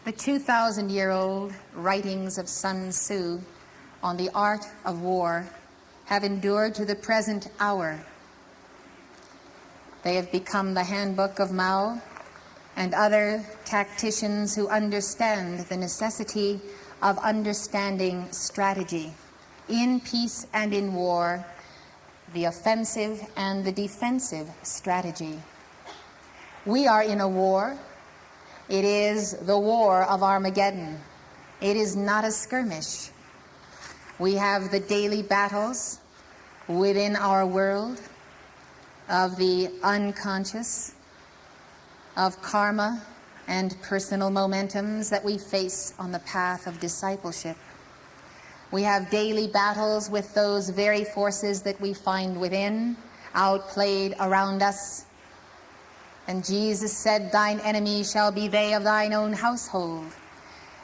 The 2,000-year-old writings of Sun Tzu on the art of war have endured to the present hour. They have become the handbook of Mao and other tacticians who understand the necessity of understanding strategy in peace and in war, the offensive and the defensive strategy. We are in a war. It is the war of Armageddon. It is not a skirmish. We have the daily battles within our world of the unconscious, of karma and personal momentums that we face on the path of discipleship. We have daily battles with those very forces that we find within, outplayed around us. And Jesus said, "Thine enemies shall be they of thine own household."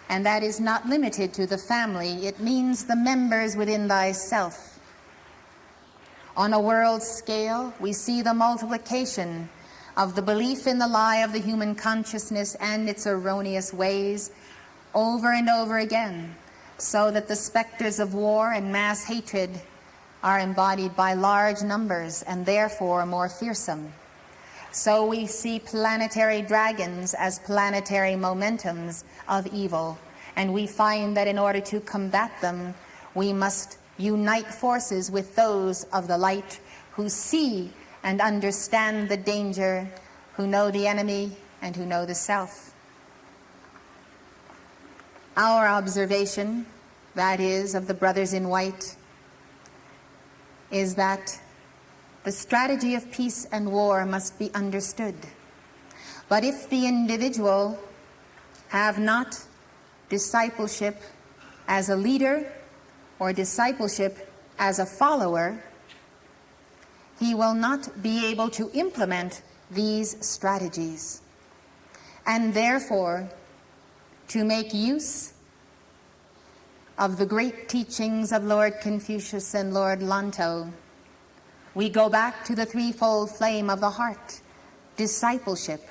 And that is not limited to the family. It means the members within thyself. On a world scale, we see the multiplication of the belief in the lie of the human consciousness and its erroneous ways over and over again, so that the specters of war and mass hatred are embodied by large numbers and therefore more fearsome. So we see planetary dragons as planetary momentums of evil, and we find that in order to combat them, we must unite forces with those of the light who see and understand the danger, who know the enemy and who know the self. Our observation, that is, of the brothers in white, is that the strategy of peace and war must be understood. But if the individual have not discipleship as a leader or discipleship as a follower, he will not be able to implement these strategies. And therefore, to make use of the great teachings of Lord Confucius and Lord Lanto, we go back to the threefold flame of the heart, discipleship.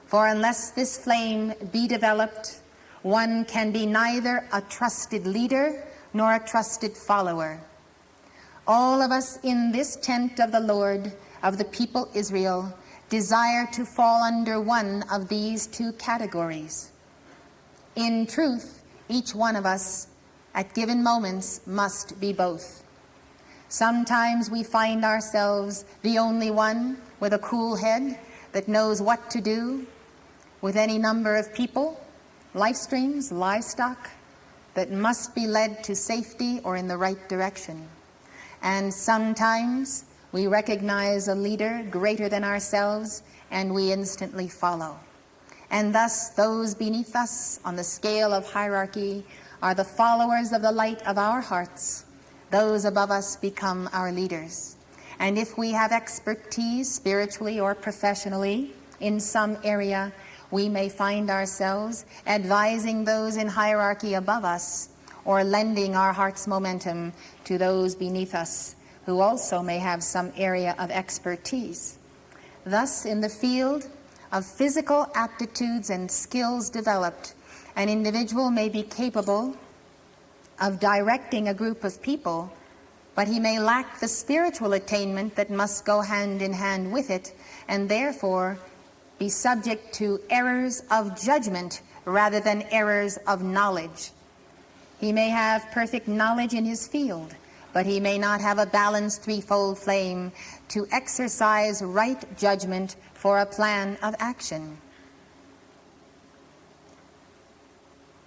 For unless this flame be developed, one can be neither a trusted leader nor a trusted follower. All of us in this tent of the Lord, of the people Israel, desire to fall under one of these two categories. In truth, each one of us at given moments must be both. Sometimes we find ourselves the only one with a cool head that knows what to do with any number of people, life streams, livestock, that must be led to safety or in the right direction. And sometimes we recognize a leader greater than ourselves and we instantly follow. And thus those beneath us on the scale of hierarchy are the followers of the light of our hearts. Those above us become our leaders. And if we have expertise spiritually or professionally in some area, we may find ourselves advising those in hierarchy above us or lending our heart's momentum to those beneath us who also may have some area of expertise. Thus, in the field of physical aptitudes and skills developed, an individual may be capable of directing a group of people, but he may lack the spiritual attainment that must go hand in hand with it, and therefore be subject to errors of judgment rather than errors of knowledge. He may have perfect knowledge in his field, but he may not have a balanced threefold flame to exercise right judgment for a plan of action.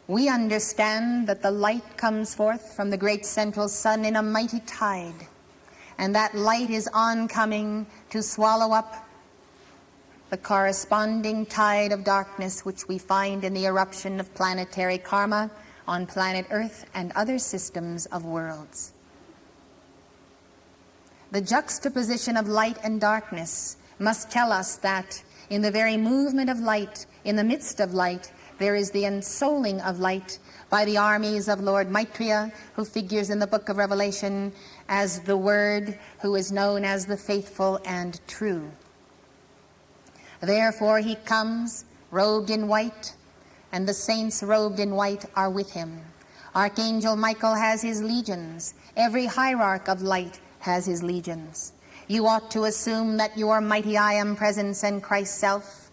We understand that the light comes forth from the great central sun in a mighty tide, and that light is oncoming to swallow up the corresponding tide of darkness which we find in the eruption of planetary karma on planet Earth and other systems of worlds. The juxtaposition of light and darkness must tell us that in the very movement of light, in the midst of light, there is the ensouling of light by the armies of Lord Maitreya, who figures in the book of Revelation as the Word, who is known as the faithful and true. Therefore he comes robed in white, and the saints robed in white are with him. Archangel Michael has his legions. Every hierarch of light has his legions. You ought to assume that your mighty I am presence and Christ's self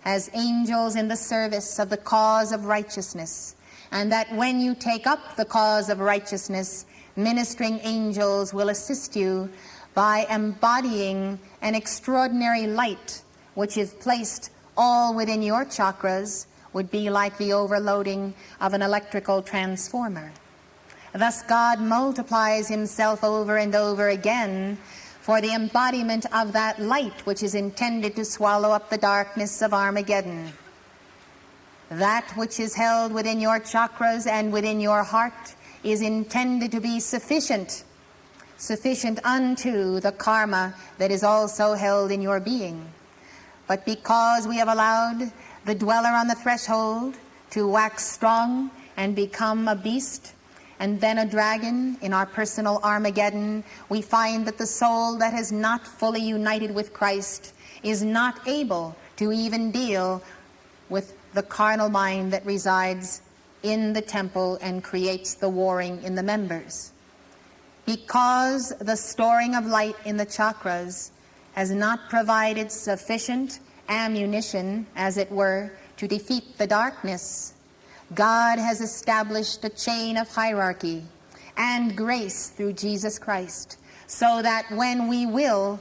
has angels in the service of the cause of righteousness, and that when you take up the cause of righteousness, ministering angels will assist you by embodying an extraordinary light which, if placed all within your chakras, would be like the overloading of an electrical transformer. Thus God multiplies himself over and over again for the embodiment of that light which is intended to swallow up the darkness of Armageddon. That which is held within your chakras and within your heart is intended to be sufficient unto the karma that is also held in your being. But because we have allowed the dweller on the threshold to wax strong and become a beast, and then a dragon in our personal Armageddon, we find that the soul that has not fully united with Christ is not able to even deal with the carnal mind that resides in the temple and creates the warring in the members. Because the storing of light in the chakras has not provided sufficient ammunition, as it were, to defeat the darkness, God has established a chain of hierarchy and grace through Jesus Christ, so that when we will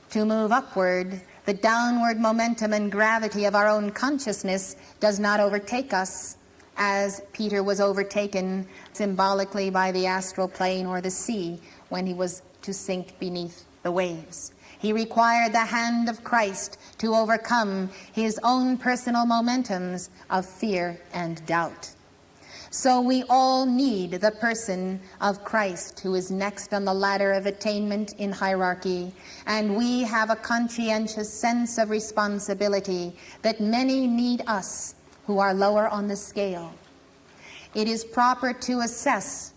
to move upward, the downward momentum and gravity of our own consciousness does not overtake us, as Peter was overtaken symbolically by the astral plane or the sea when he was to sink beneath the waves. He required the hand of Christ to overcome his own personal momentums of fear and doubt. So we all need the person of Christ, who is next on the ladder of attainment in hierarchy, and we have a conscientious sense of responsibility that many need us who are lower on the scale. It is proper to assess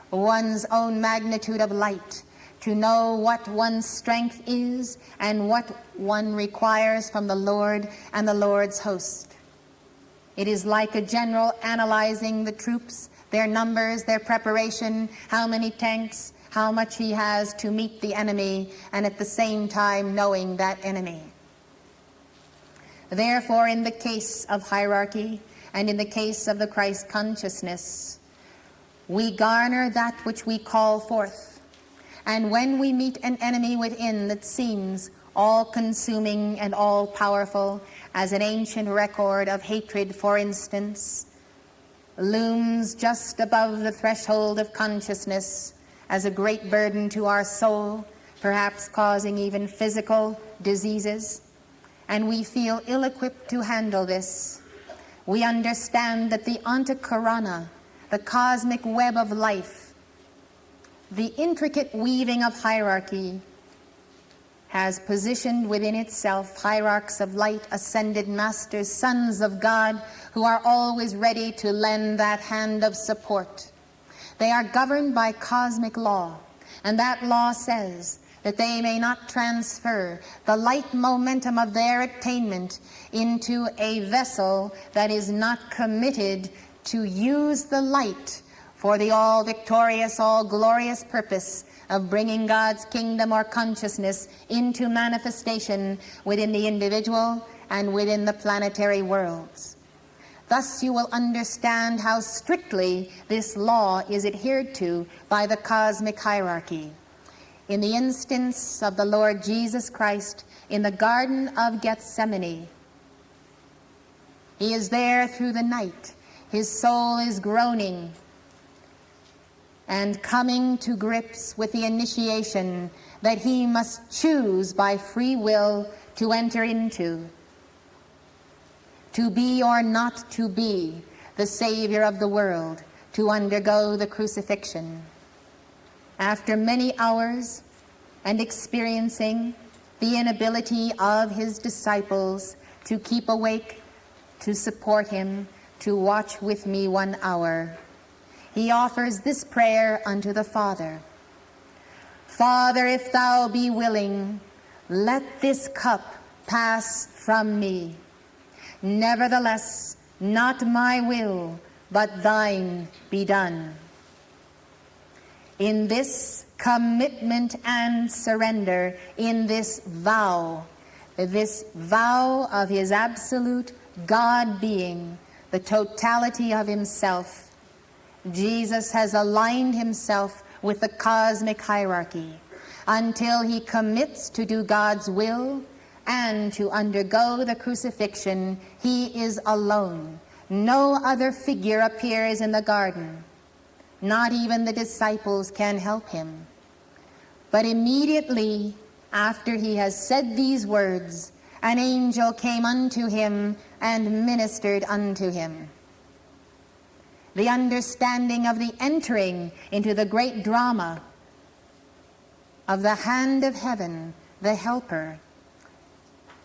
one's own magnitude of light, to know what one's strength is and what one requires from the Lord and the Lord's host. It is like a general analyzing the troops, their numbers, their preparation, how many tanks, how much he has to meet the enemy, and at the same time knowing that enemy. Therefore, in the case of hierarchy and in the case of the Christ consciousness, we garner that which we call forth. And when we meet an enemy within that seems all-consuming and all-powerful, as an ancient record of hatred, for instance, looms just above the threshold of consciousness as a great burden to our soul, perhaps causing even physical diseases, and we feel ill-equipped to handle this, we understand that the Antakarana, the cosmic web of life, the intricate weaving of hierarchy, has positioned within itself hierarchs of light, ascended masters, sons of God, who are always ready to lend that hand of support. They are governed by cosmic law, and that law says that they may not transfer the light momentum of their attainment into a vessel that is not committed to use the light for the all-victorious, all-glorious purpose of bringing God's kingdom or consciousness into manifestation within the individual and within the planetary worlds. Thus you will understand how strictly this law is adhered to by the cosmic hierarchy. In the instance of the Lord Jesus Christ in the Garden of Gethsemane, he is there through the night. His soul is groaning and coming to grips with the initiation that he must choose by free will to enter into, to be or not to be the Savior of the world, to undergo the crucifixion. After many hours and experiencing the inability of his disciples to keep awake, to support him, to watch with me 1 hour, he offers this prayer unto the Father. Father, if thou be willing, let this cup pass from me. Nevertheless, Not my will, but thine be done. In this commitment and surrender, in this vow of his absolute God being, the totality of himself, Jesus has aligned himself with the cosmic hierarchy until he commits to do God's will and to undergo the crucifixion. He is alone. No other figure appears in the garden. Not even the disciples can help him. But immediately after he has said these words, an angel came unto him and ministered unto him. The understanding of the entering into the great drama of the hand of heaven, the helper,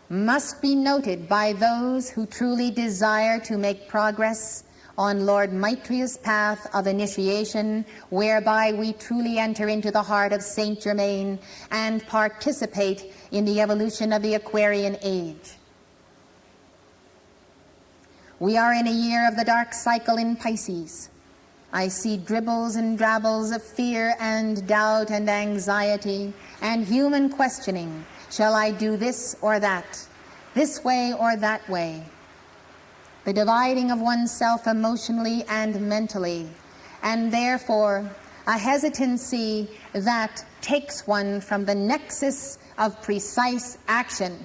must be noted by those who truly desire to make progress on Lord Maitreya's path of initiation, whereby we truly enter into the heart of Saint Germain and participate in the evolution of the Aquarian age. We are in a year of the dark cycle in Pisces. I see dribbles and drabbles of fear and doubt and anxiety and human questioning. Shall I do this or that? This way or that way? The dividing of oneself emotionally and mentally, and therefore a hesitancy that takes one from the nexus of precise action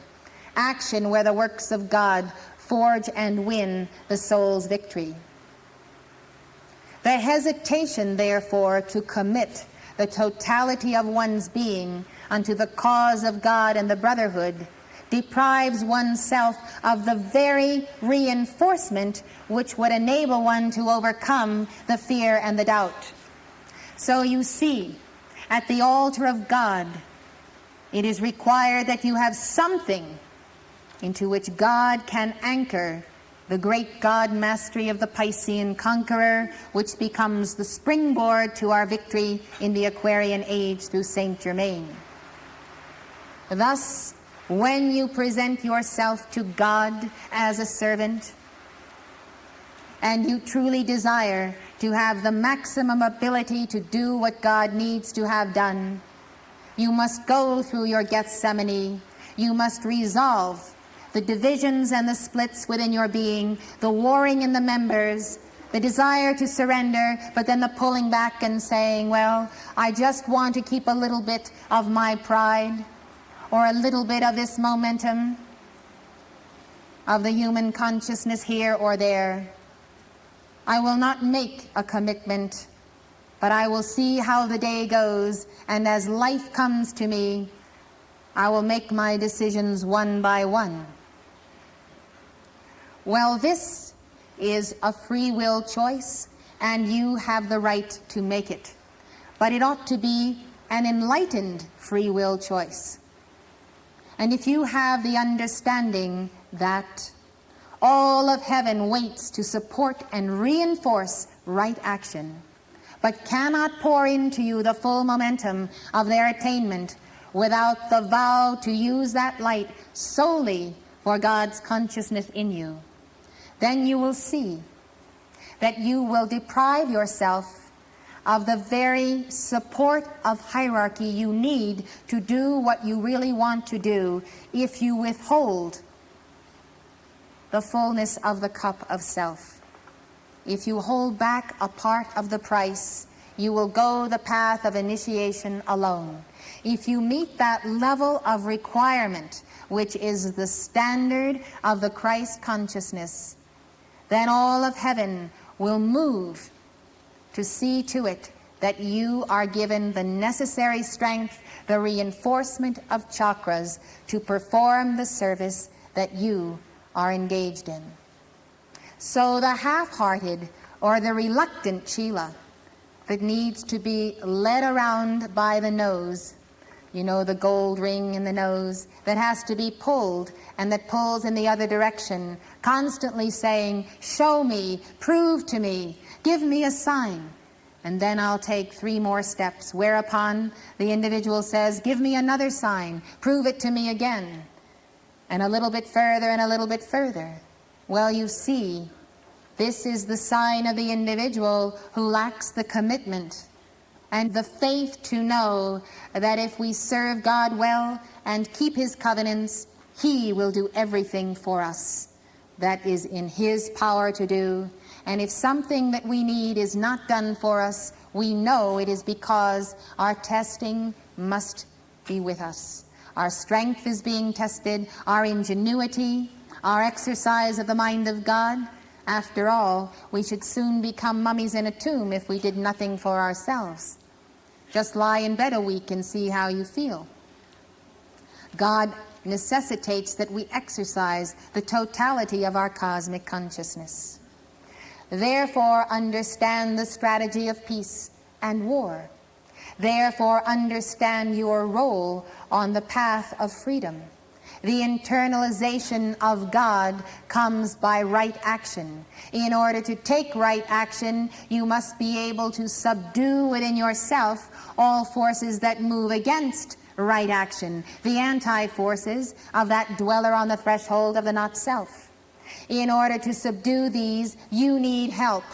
where the works of God forge and win the soul's victory. The hesitation, therefore, to commit the totality of one's being unto the cause of God and the brotherhood deprives oneself of the very reinforcement which would enable one to overcome the fear and the doubt. So you see, at the altar of God, it is required that you have something into which God can anchor the great God mastery of the Piscean conqueror, which becomes the springboard to our victory in the Aquarian age through Saint Germain. Thus, when you present yourself to God as a servant, and you truly desire to have the maximum ability to do what God needs to have done, you must go through your Gethsemane. You must resolve the divisions and the splits within your being, the warring in the members, the desire to surrender, but then the pulling back and saying, well, I just want to keep a little bit of my pride, or a little bit of this momentum of the human consciousness here or there. I will not make a commitment, but I will see how the day goes, and as life comes to me, I will make my decisions one by one. Well, this is a free will choice, and you have the right to make it. But it ought to be an enlightened free will choice. And if you have the understanding that all of heaven waits to support and reinforce right action, but cannot pour into you the full momentum of their attainment without the vow to use that light solely for God's consciousness in you, then you will see that you will deprive yourself of the very support of hierarchy you need to do what you really want to do if you withhold the fullness of the cup of self. If you hold back a part of the price, you will go the path of initiation alone. If you meet that level of requirement, which is the standard of the Christ consciousness, then all of heaven will move to see to it that you are given the necessary strength, the reinforcement of chakras to perform the service that you are engaged in. So the half-hearted or the reluctant Sheila that needs to be led around by the nose, you know, the gold ring in the nose that has to be pulled and that pulls in the other direction, constantly saying, show me, prove to me, give me a sign, and then I'll take 3 more steps, whereupon the individual says, give me another sign, prove it to me again, and a little bit further and a little bit further. Well, you see, This is the sign of the individual who lacks the commitment and the faith to know that if we serve God well and keep his covenants, he will do everything for us that is in his power to do. And if something that we need is not done for us, we know it is because our testing must be with us. Our strength is being tested, our ingenuity, our exercise of the mind of God. After all, we should soon become mummies in a tomb if we did nothing for ourselves. Just lie in bed a week and see how you feel. God necessitates that we exercise the totality of our cosmic consciousness. Therefore, understand the strategy of peace and war. Therefore, understand your role on the path of freedom. The internalization of God comes by right action. In order to take right action, you must be able to subdue within yourself all forces that move against right action, the anti-forces of that dweller on the threshold of the not-self. In order to subdue these, you need help.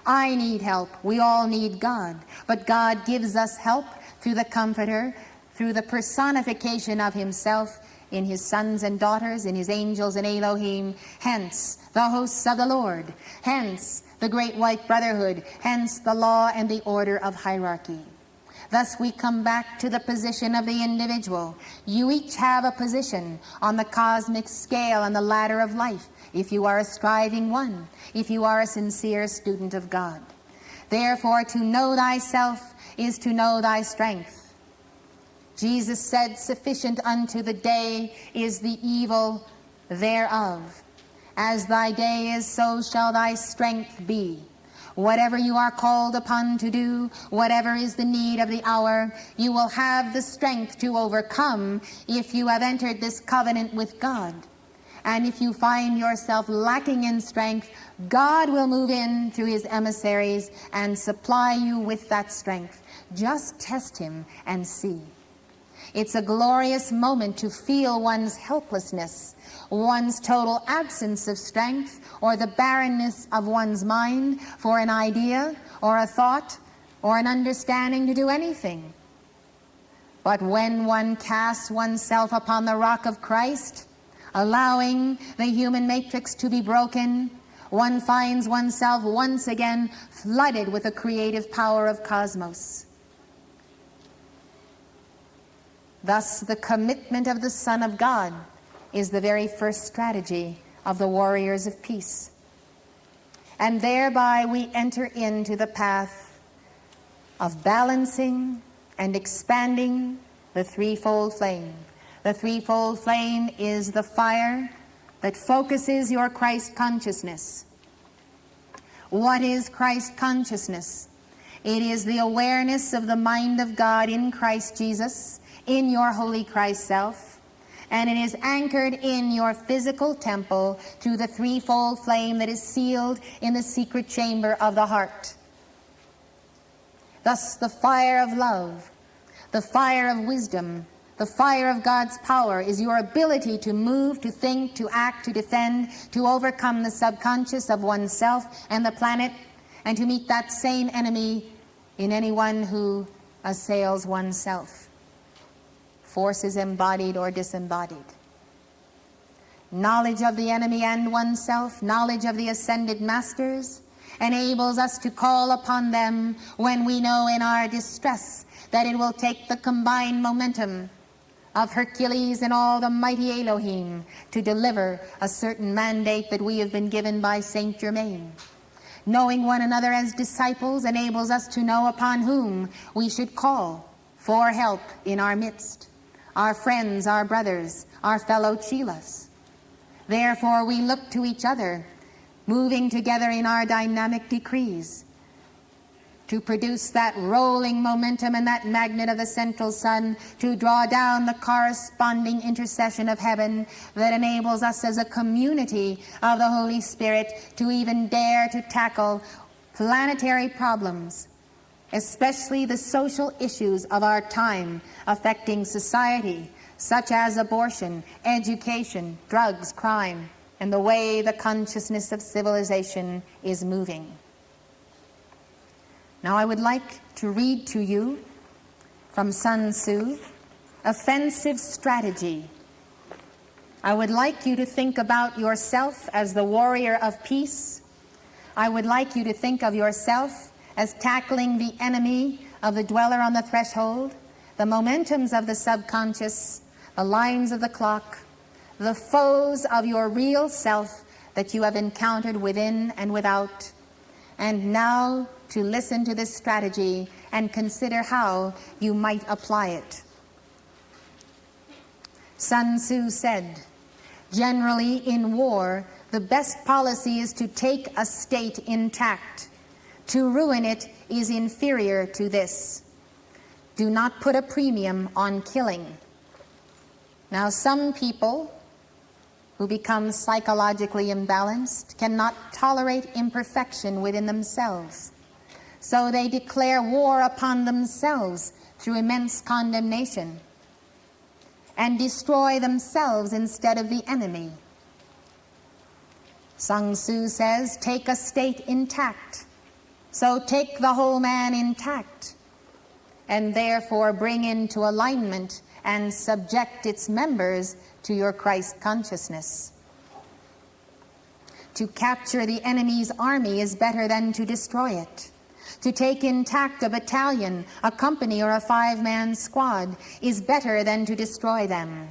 I need help. We all need God. But God gives us help through the Comforter, through the personification of himself in his sons and daughters, in his angels and Elohim, hence the hosts of the Lord, hence the great white brotherhood, hence the law and the order of hierarchy. Thus we come back to the position of the individual. You each have a position on the cosmic scale and the ladder of life, if you are a striving one, if you are a sincere student of God. Therefore, to know thyself is to know thy strength. Jesus said, sufficient unto the day is the evil thereof. As thy day is, so shall thy strength be. Whatever you are called upon to do, whatever is the need of the hour, you will have the strength to overcome if you have entered this covenant with God. And if you find yourself lacking in strength, God will move in through his emissaries and supply you with that strength. Just test him and see. It's a glorious moment to feel one's helplessness, one's total absence of strength, or the barrenness of one's mind for an idea or a thought or an understanding to do anything. But when one casts oneself upon the rock of Christ, allowing the human matrix to be broken, one finds oneself once again flooded with the creative power of cosmos. Thus, the commitment of the Son of God is the very first strategy of the warriors of peace. And thereby we enter into the path of balancing and expanding the threefold flame. The threefold flame is the fire that focuses your Christ consciousness. What is Christ consciousness? It is the awareness of the mind of God in Christ Jesus, in your holy Christ self, and it is anchored in your physical temple to the threefold flame that is sealed in the secret chamber of the heart. Thus the fire of love, the fire of wisdom, the fire of God's power is your ability to move, to think, to act, to defend, to overcome the subconscious of oneself and the planet, and to meet that same enemy in anyone who assails oneself. Forces embodied or disembodied. Knowledge of the enemy and oneself, knowledge of the ascended masters, enables us to call upon them when we know in our distress that it will take the combined momentum of Hercules and all the mighty Elohim to deliver a certain mandate that we have been given by Saint Germain. Knowing one another as disciples enables us to know upon whom we should call for help in our midst. Our friends, our brothers, our fellow chelas. Therefore, we look to each other, moving together in our dynamic decrees, to produce that rolling momentum and that magnet of the central sun, to draw down the corresponding intercession of heaven that enables us as a community of the Holy Spirit to even dare to tackle planetary problems, especially the social issues of our time affecting society, such as abortion, education, drugs, crime. and the way the consciousness of civilization is moving. Now I would like to read to you from Sun Tzu, Offensive Strategy. I would like you to think about yourself as the warrior of peace. I would like you to think of yourself as tackling the enemy of the dweller on the threshold, the momentums of the subconscious, the lines of the clock, the foes of your real self that you have encountered within and without. And now to listen to this strategy and consider how you might apply it. Sun Tzu said, "Generally in war, the best policy is to take a state intact. To ruin it is inferior to this. Do not put a premium on killing." Now, some people who become psychologically imbalanced cannot tolerate imperfection within themselves. So they declare war upon themselves through immense condemnation and destroy themselves instead of the enemy. Sun Tzu says, take a state intact. So take the whole man intact, and therefore bring into alignment and subject its members to your Christ consciousness. To capture the enemy's army is better than to destroy it. To take intact a battalion, a company, or a 5-man squad is better than to destroy them.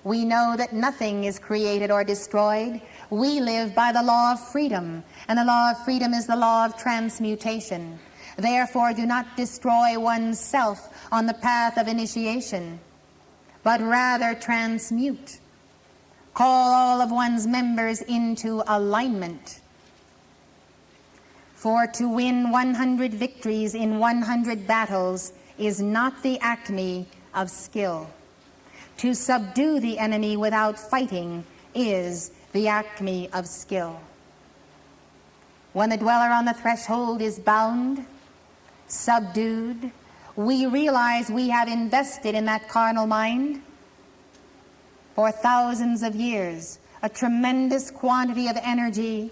We know that nothing is created or destroyed. We live by the law of freedom, and the law of freedom is the law of transmutation. Therefore, do not destroy oneself on the path of initiation, but rather transmute. Call all of one's members into alignment. For to win 100 victories in 100 battles is not the acme of skill. To subdue the enemy without fighting is the acme of skill. When the dweller on the threshold is bound, subdued, we realize we have invested in that carnal mind for thousands of years a tremendous quantity of energy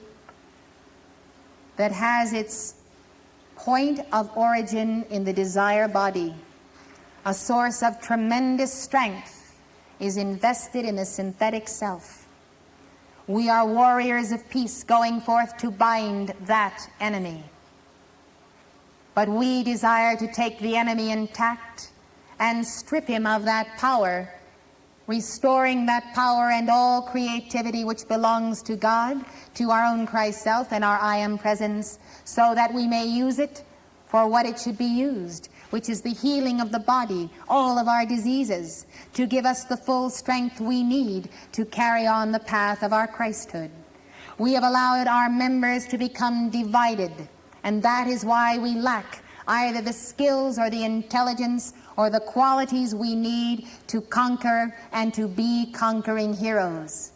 that has its point of origin in the desire body. A source of tremendous strength is invested in the synthetic self. We are warriors of peace going forth to bind that enemy. But we desire to take the enemy intact and strip him of that power, restoring that power and all creativity which belongs to God, to our own Christ self and our I am presence, so that we may use it for what it should be used, which is the healing of the body, all of our diseases, to give us the full strength we need to carry on the path of our Christhood. We have allowed our members to become divided, and that is why we lack either the skills or the intelligence or the qualities we need to conquer and to be conquering heroes.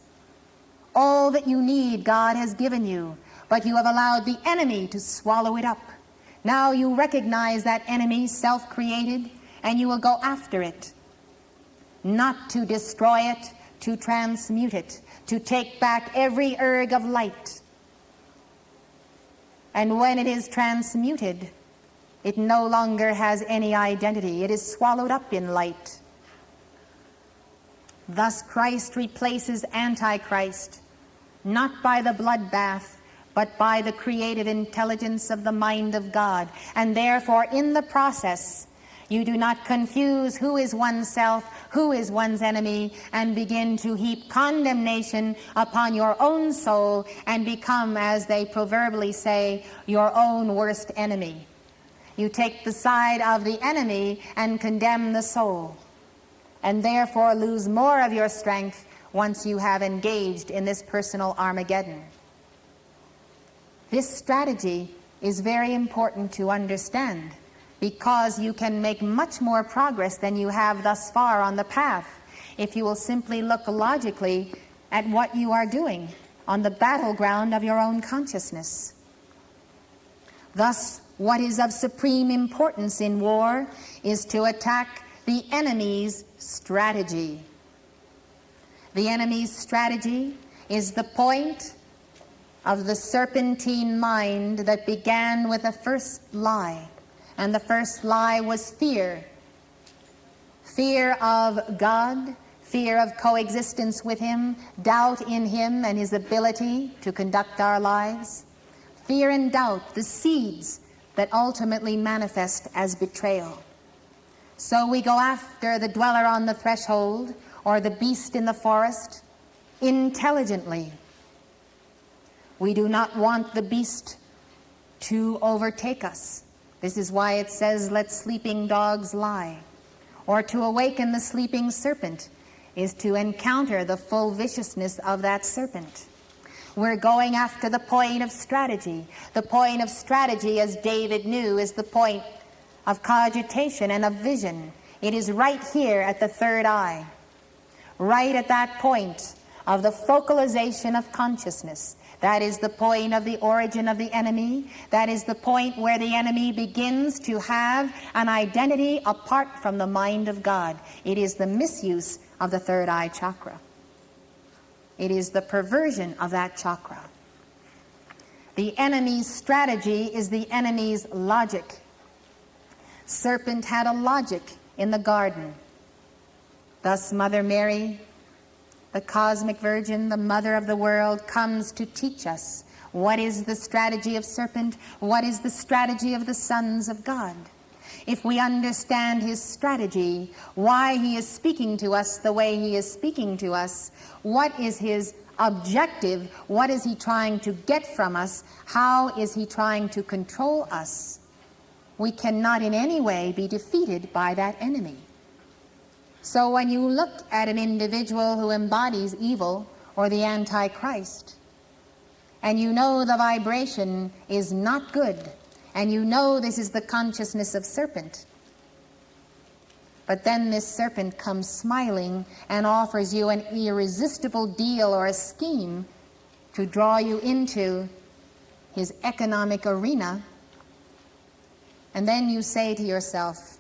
All that you need, God has given you, but you have allowed the enemy to swallow it up. Now you recognize that enemy, self-created, and you will go after it. Not to destroy it, to transmute it, to take back every erg of light. And when it is transmuted, it no longer has any identity. It is swallowed up in light. Thus Christ replaces Antichrist, not by the bloodbath, but by the creative intelligence of the mind of God. And therefore, in the process, you do not confuse who is oneself, who is one's enemy, and begin to heap condemnation upon your own soul and become, as they proverbially say, your own worst enemy. You take the side of the enemy and condemn the soul, and therefore lose more of your strength once you have engaged in this personal Armageddon. This strategy is very important to understand, because you can make much more progress than you have thus far on the path if you will simply look logically at what you are doing on the battleground of your own consciousness. Thus, what is of supreme importance in war is to attack the enemy's strategy. The enemy's strategy is the point of the serpentine mind that began with the first lie. And the first lie was fear. Fear of God, fear of coexistence with Him, doubt in Him and His ability to conduct our lives. Fear and doubt, the seeds that ultimately manifest as betrayal. So we go after the dweller on the threshold or the beast in the forest intelligently. We do not want the beast to overtake us. This is why it says, let sleeping dogs lie. Or to awaken the sleeping serpent is to encounter the full viciousness of that serpent. We're going after the point of strategy. The point of strategy, as David knew, is the point of cogitation and of vision. It is right here at the third eye, right at that point of the focalization of consciousness. That is the point of the origin of the enemy. That is the point where the enemy begins to have an identity apart from the mind of God. It is the misuse of the third eye chakra. It is the perversion of that chakra. The enemy's strategy is the enemy's logic. Serpent had a logic in the garden. Thus Mother Mary, the cosmic virgin, the mother of the world, comes to teach us what is the strategy of serpent, what is the strategy of the sons of God. If we understand his strategy, why he is speaking to us the way he is speaking to us, what is his objective, what is he trying to get from us, how is he trying to control us, we cannot in any way be defeated by that enemy. So when you look at an individual who embodies evil or the Antichrist, and you know the vibration is not good, and you know this is the consciousness of serpent, but then this serpent comes smiling and offers you an irresistible deal or a scheme to draw you into his economic arena, and then you say to yourself,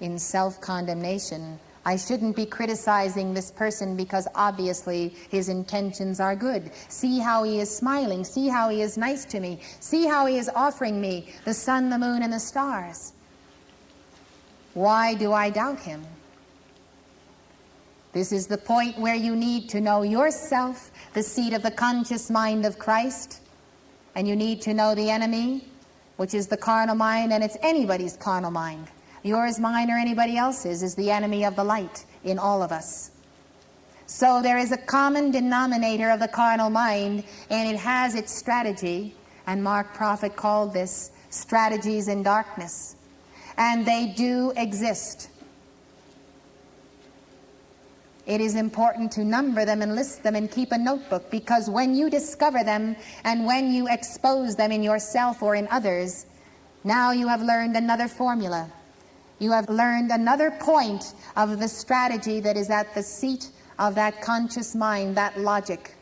in self-condemnation, I shouldn't be criticizing this person because obviously his intentions are good. See how he is smiling. See how he is nice to me. See how he is offering me the sun, the moon, and the stars. Why do I doubt him? This is the point where you need to know yourself, the seat of the conscious mind of Christ, and you need to know the enemy, which is the carnal mind, and it's anybody's carnal mind. Yours, mine, or anybody else's is the enemy of the light in all of us. So there is a common denominator of the carnal mind, and it has its strategy, and Mark Prophet called this strategies in darkness. And they do exist. It is important to number them and list them and keep a notebook, because when you discover them and when you expose them in yourself or in others, now you have learned another formula. You have learned another point of the strategy that is at the seat of that conscious mind, that logic.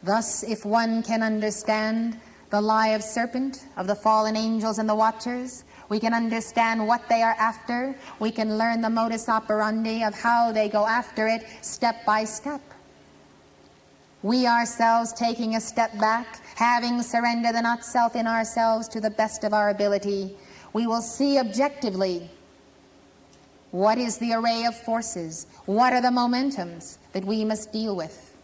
Thus, if one can understand the lie of serpent, of the fallen angels and the watchers, we can understand what they are after. We can learn the modus operandi of how they go after it step by step. We ourselves taking a step back, having surrendered the not self in ourselves to the best of our ability, we will see objectively what is the array of forces, what are the momentums that we must deal with.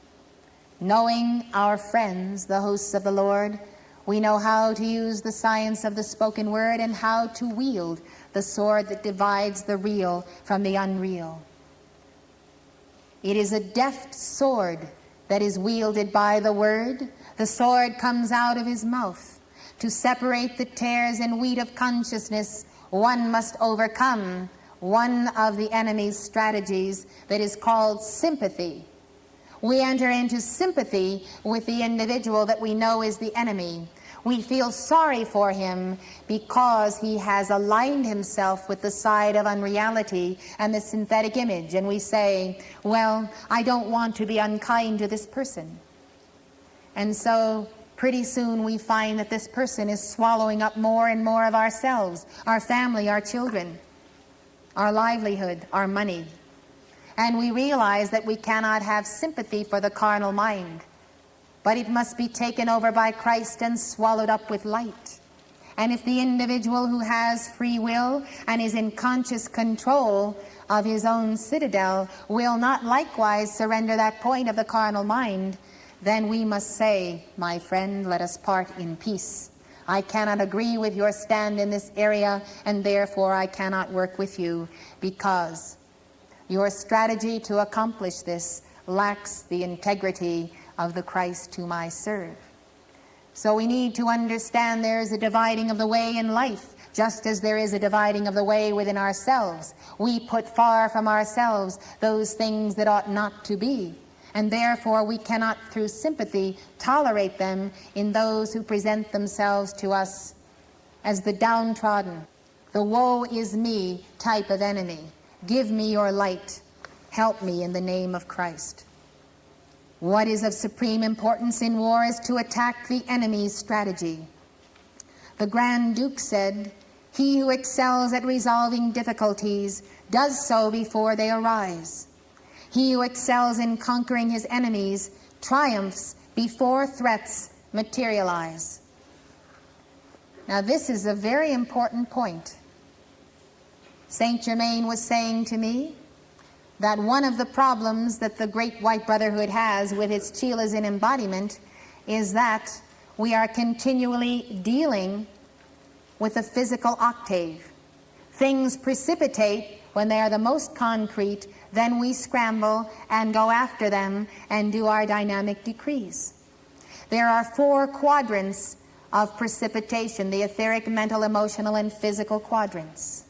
Knowing our friends, the hosts of the Lord, we know how to use the science of the spoken word and how to wield the sword that divides the real from the unreal. It is a deft sword that is wielded by the word. The sword comes out of his mouth. To separate the tares and wheat of consciousness, one must overcome one of the enemy's strategies that is called sympathy. We enter into sympathy with the individual that we know is the enemy. We feel sorry for him because he has aligned himself with the side of unreality and the synthetic image. And we say, well, I don't want to be unkind to this person. And so pretty soon we find that this person is swallowing up more and more of ourselves, our family, our children, our livelihood, our money. And we realize that we cannot have sympathy for the carnal mind, but it must be taken over by Christ and swallowed up with light. And if the individual who has free will and is in conscious control of his own citadel will not likewise surrender that point of the carnal mind, then we must say, my friend, let us part in peace. I cannot agree with your stand in this area, and therefore I cannot work with you, because your strategy to accomplish this lacks the integrity of the Christ whom I serve. So we need to understand there is a dividing of the way in life, just as there is a dividing of the way within ourselves. We put far from ourselves those things that ought not to be, and therefore we cannot, through sympathy, tolerate them in those who present themselves to us as the downtrodden, the woe is me type of enemy. Give me your light. Help me in the name of Christ. What is of supreme importance in war is to attack the enemy's strategy. The Grand Duke said, "He who excels at resolving difficulties does so before they arise. He who excels in conquering his enemies triumphs before threats materialize." Now this is a very important point. Saint Germain was saying to me that one of the problems that the Great White Brotherhood has with its chelas in embodiment is that we are continually dealing with a physical octave. Things precipitate when they are the most concrete, then we scramble and go after them and do our dynamic decrees. There are 4 quadrants of precipitation, the etheric, mental, emotional, and physical quadrants.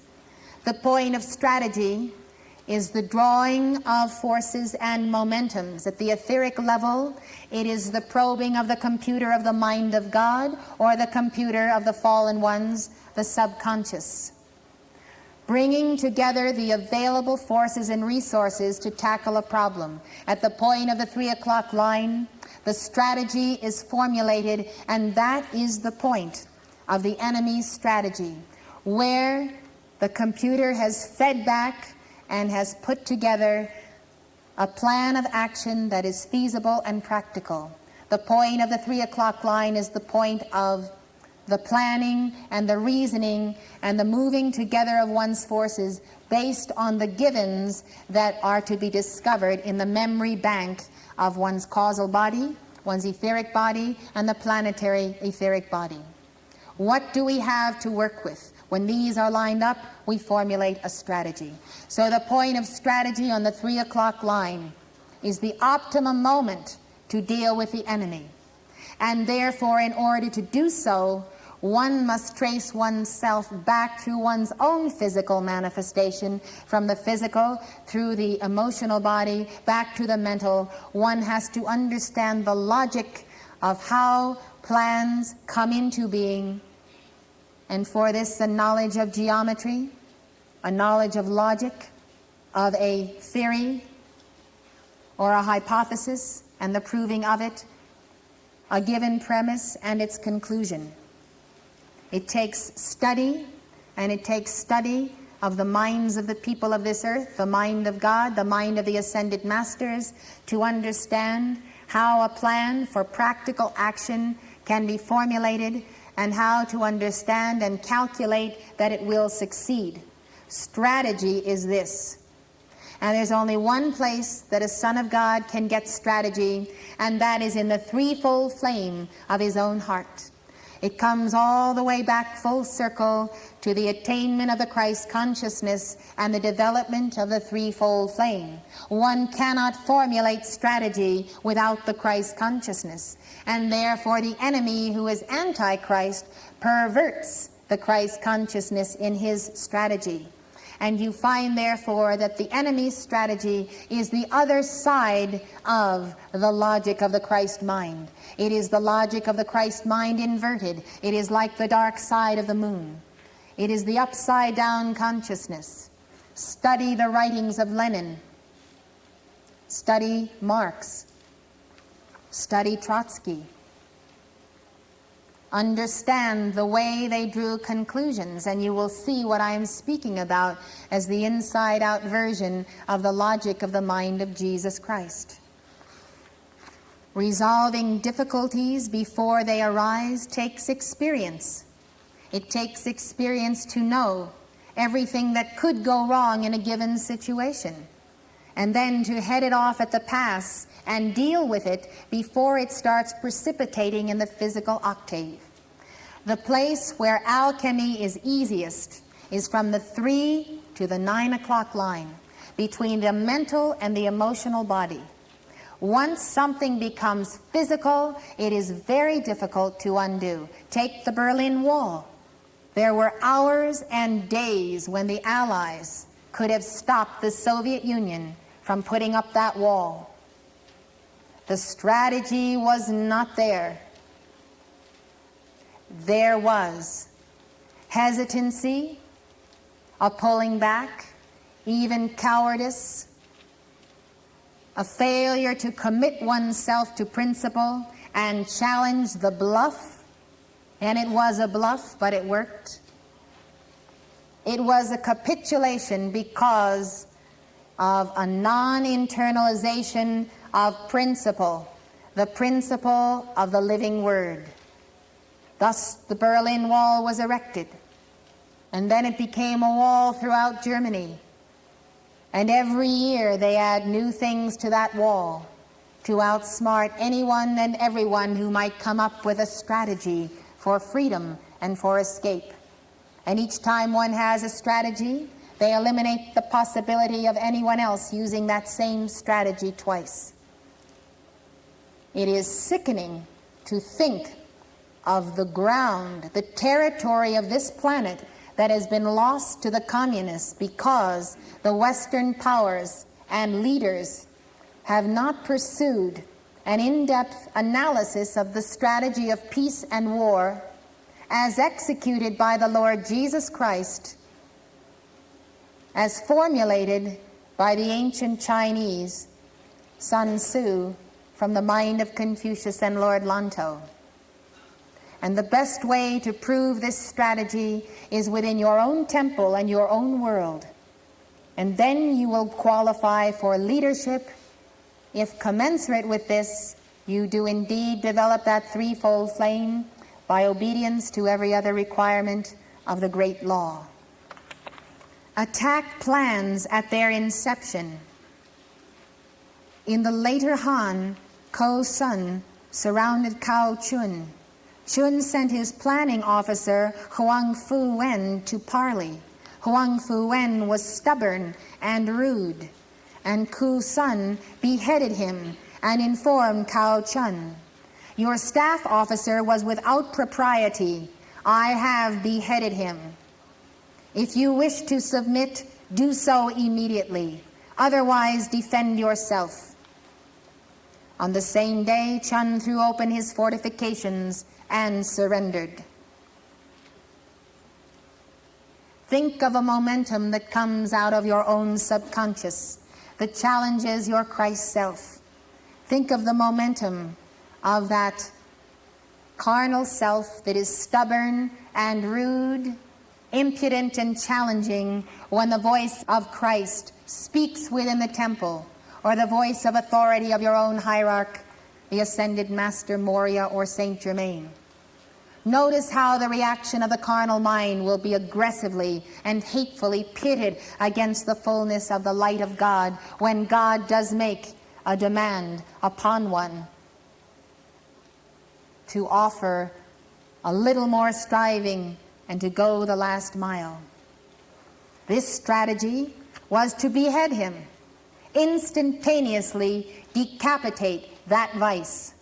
The point of strategy is the drawing of forces and momentums. At the etheric level, it is the probing of the computer of the mind of God, or the computer of the fallen ones, the subconscious. Bringing together the available forces and resources to tackle a problem. At the point of the 3 o'clock line, the strategy is formulated, and that is the point of the enemy's strategy, where the computer has fed back and has put together a plan of action that is feasible and practical. The point of the 3 o'clock line is the point of the planning and the reasoning and the moving together of one's forces based on the givens that are to be discovered in the memory bank of one's causal body, one's etheric body, and the planetary etheric body. What do we have to work with? When these are lined up, we formulate a strategy. So the point of strategy on the 3 o'clock line is the optimum moment to deal with the enemy. And therefore, in order to do so, one must trace oneself back through one's own physical manifestation, from the physical through the emotional body, back to the mental. One has to understand the logic of how plans come into being, and for this a knowledge of geometry, a knowledge of logic, of a theory or a hypothesis and the proving of it, a given premise and its conclusion. It takes study, and it takes study of the minds of the people of this earth, the mind of God, the mind of the ascended masters, to understand how a plan for practical action can be formulated and how to understand and calculate that it will succeed. Strategy is this. And there's only one place that a son of God can get strategy, and that is in the threefold flame of his own heart. It comes all the way back full circle to the attainment of the Christ consciousness and the development of the threefold flame. One cannot formulate strategy without the Christ consciousness, and therefore the enemy, who is antichrist, perverts the Christ consciousness in his strategy. And you find, therefore, that the enemy's strategy is the other side of the logic of the Christ mind. It is the logic of the Christ mind inverted. It is like the dark side of the moon. It is the upside-down consciousness. Study the writings of Lenin. Study Marx. Study Trotsky. understand the way they drew conclusions, and you will see what I am speaking about as the inside-out version of the logic of the mind of Jesus Christ. Resolving difficulties before they arise takes experience. It takes experience to know everything that could go wrong in a given situation, and then to head it off at the pass and deal with it before it starts precipitating in the physical octave. The place where alchemy is easiest is from the 3 to the 9 o'clock line, between the mental and the emotional body. Once something becomes physical, it is very difficult to undo. Take the Berlin Wall. There were hours and days when the Allies could have stopped the Soviet Union from putting up that wall. The strategy was not there. There was hesitancy, a pulling back, even cowardice, a failure to commit oneself to principle and challenge the bluff. And it was a bluff, but it worked. It was a capitulation because of a non-internalization of principle, the principle of the living word. Thus the Berlin Wall was erected, and then it became a wall throughout Germany. And every year they add new things to that wall to outsmart anyone and everyone who might come up with a strategy for freedom and for escape. And each time one has a strategy, they eliminate the possibility of anyone else using that same strategy twice. It is sickening to think of the ground, the territory of this planet that has been lost to the communists because the Western powers and leaders have not pursued an in-depth analysis of the strategy of peace and war as executed by the Lord Jesus Christ, as formulated by the ancient Chinese Sun Tzu from the mind of Confucius and Lord Lanto. And the best way to prove this strategy is within your own temple and your own world. And then you will qualify for leadership if, commensurate with this, you do indeed develop that threefold flame by obedience to every other requirement of the great law. Attack plans at their inception. In the later Han, Ko's son surrounded Cao Chun. Chun sent his planning officer Huang Fu Wen to parley. Huang Fu Wen was stubborn and rude, and Ku's son beheaded him and informed Cao Chun, "Your staff officer was without propriety. I have beheaded him. If you wish to submit, do so immediately. Otherwise, defend yourself." On the same day, Chun threw open his fortifications and surrendered. Think of a momentum that comes out of your own subconscious, that challenges your Christ self. Think of the momentum of that carnal self that is stubborn and rude, impudent and challenging when the voice of Christ speaks within the temple, or the voice of authority of your own hierarch, the ascended Master Moria or Saint Germain. Notice how the reaction of the carnal mind will be aggressively and hatefully pitted against the fullness of the light of God when God does make a demand upon one to offer a little more striving and to go the last mile. This strategy was to behead him, instantaneously decapitate that vice.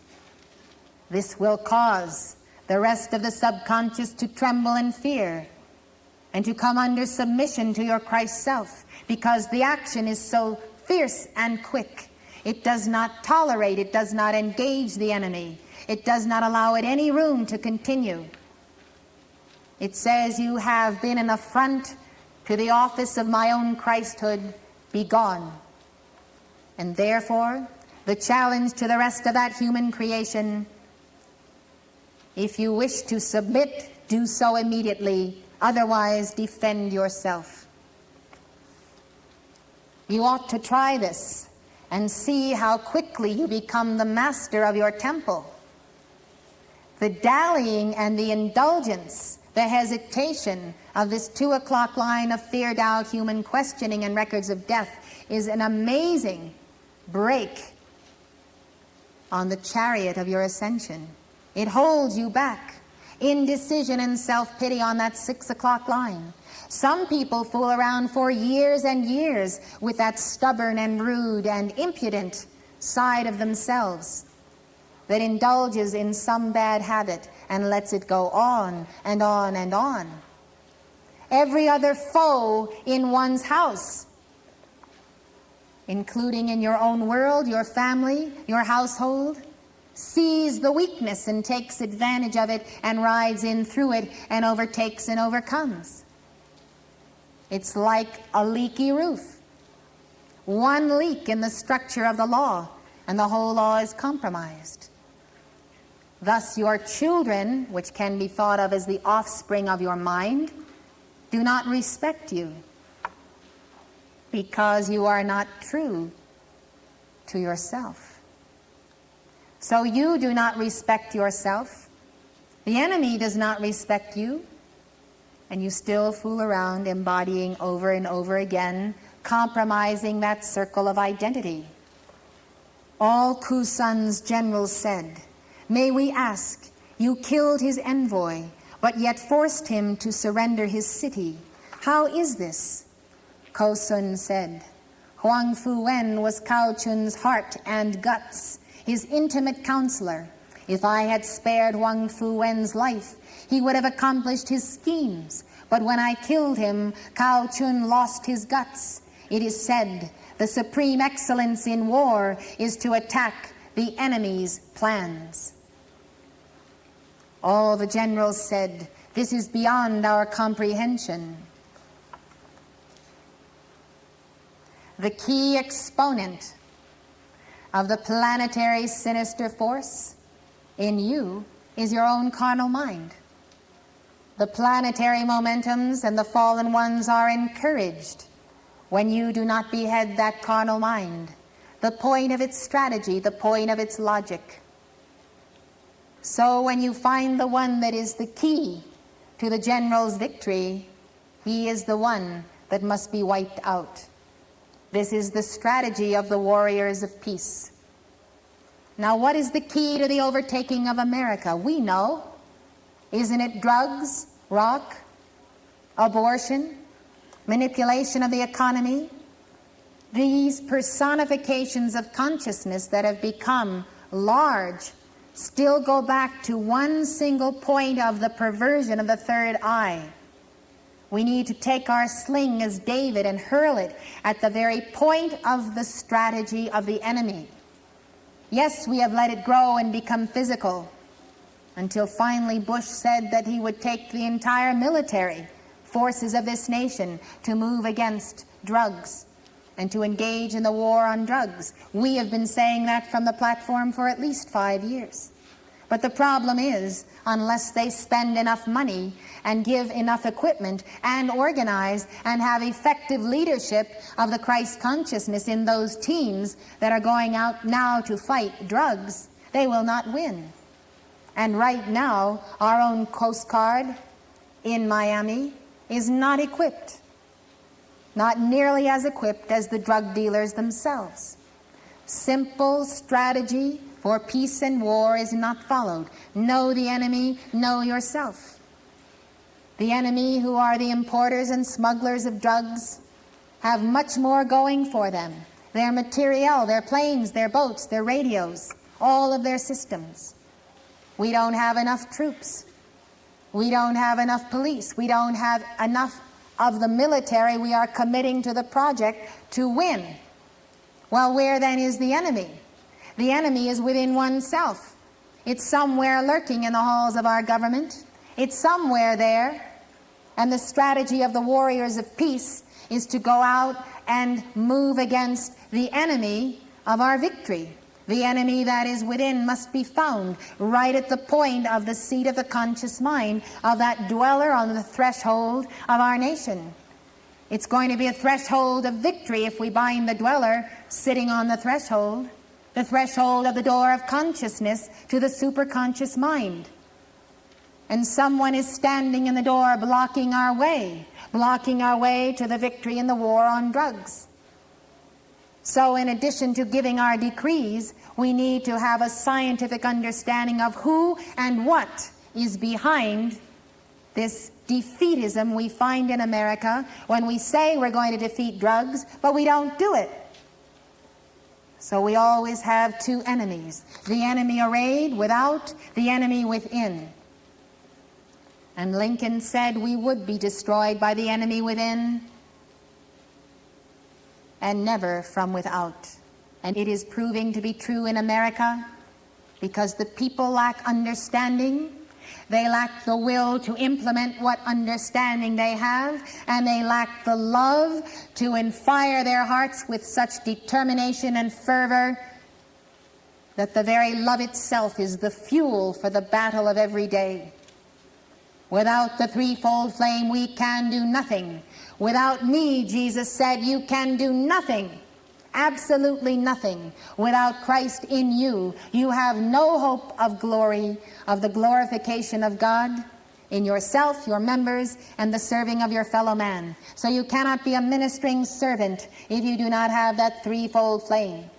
This will cause the rest of the subconscious to tremble in fear and to come under submission to your Christ self, because the action is so fierce and quick. It does not tolerate, it does not engage the enemy. It does not allow it any room to continue. It says, "You have been an affront to the office of my own Christhood, be gone." And therefore, the challenge to the rest of that human creation If you wish to submit, do so immediately, otherwise defend yourself. You ought to try this and see how quickly you become the master of your temple. The dallying and the indulgence, the hesitation of this 2 o'clock line of fear, doubt, human questioning, and records of death is an amazing brake on the chariot of your ascension. It holds you back. Indecision and self-pity on that 6 o'clock line. Some people fool around for years and years with that stubborn and rude and impudent side of themselves that indulges in some bad habit and lets it go on and on and on. Every other foe in one's house, including in your own world, your family, your household, sees the weakness and takes advantage of it and rides in through it and overtakes and overcomes. It's like a leaky roof. One leak in the structure of the law, and the whole law is compromised. Thus your children, which can be thought of as the offspring of your mind, do not respect you because you are not true to yourself. So you do not respect yourself. The enemy does not respect you. And you still fool around embodying over and over again, compromising that circle of identity. All Kusan's generals said, "May we ask, you killed his envoy, but yet forced him to surrender his city. How is this?" Kosun said, "Huang Fuwen was Cao Chun's heart and guts, his intimate counselor. If I had spared Huang Fuwen's life, he would have accomplished his schemes. But when I killed him, Cao Chun lost his guts. It is said, the supreme excellence in war is to attack the enemy's plans." All the generals said, "This is beyond our comprehension." The key exponent of the planetary sinister force in you is your own carnal mind. The planetary momentums and the fallen ones are encouraged when you do not behead that carnal mind, the point of its strategy, the point of its logic. So when you find the one that is the key to the general's victory, he is the one that must be wiped out. This is the strategy of the warriors of peace. Now, what is the key to the overtaking of America? We know. Isn't it drugs, rock, abortion, manipulation of the economy? These personifications of consciousness that have become large still go back to one single point of the perversion of the third eye. We need to take our sling as David and hurl it at the very point of the strategy of the enemy. Yes, we have let it grow and become physical, until finally Bush said that he would take the entire military forces of this nation to move against drugs and to engage in the war on drugs. We have been saying that from the platform for at least 5 years. But the problem is, unless they spend enough money and give enough equipment and organize and have effective leadership of the Christ consciousness in those teams that are going out now to fight drugs, they will not win. And right now, our own Coast Guard in Miami is not equipped, not nearly as equipped as the drug dealers themselves. Simple strategy for peace and war is not followed. Know the enemy, know yourself. The enemy, who are the importers and smugglers of drugs, have much more going for them. Their materiel, their planes, their boats, their radios, all of their systems. We don't have enough troops. We don't have enough police. We don't have enough of the military we are committing to the project to win. Well, where then is the enemy? The enemy is within oneself. It's somewhere lurking in the halls of our government. It's somewhere there. And the strategy of the warriors of peace is to go out and move against the enemy of our victory. The enemy that is within must be found right at the point of the seat of the conscious mind of that dweller on the threshold of our nation. It's going to be a threshold of victory if we bind the dweller sitting on the threshold of the door of consciousness to the superconscious mind. And someone is standing in the door blocking our way to the victory in the war on drugs. So in addition to giving our decrees, we need to have a scientific understanding of who and what is behind this defeatism we find in America when we say we're going to defeat drugs, but we don't do it. So we always have two enemies, the enemy arrayed without, the enemy within. And Lincoln said we would be destroyed by the enemy within and never from without. And it is proving to be true in America because the people lack understanding. They lack the will to implement what understanding they have, and they lack the love to infire their hearts with such determination and fervor that the very love itself is the fuel for the battle of every day. Without the threefold flame, we can do nothing. Without me, Jesus said, you can do nothing, absolutely nothing. Without Christ in you, you have no hope of glory, of the glorification of God in yourself, your members, and the serving of your fellow man. So you cannot be a ministering servant if you do not have that threefold flame.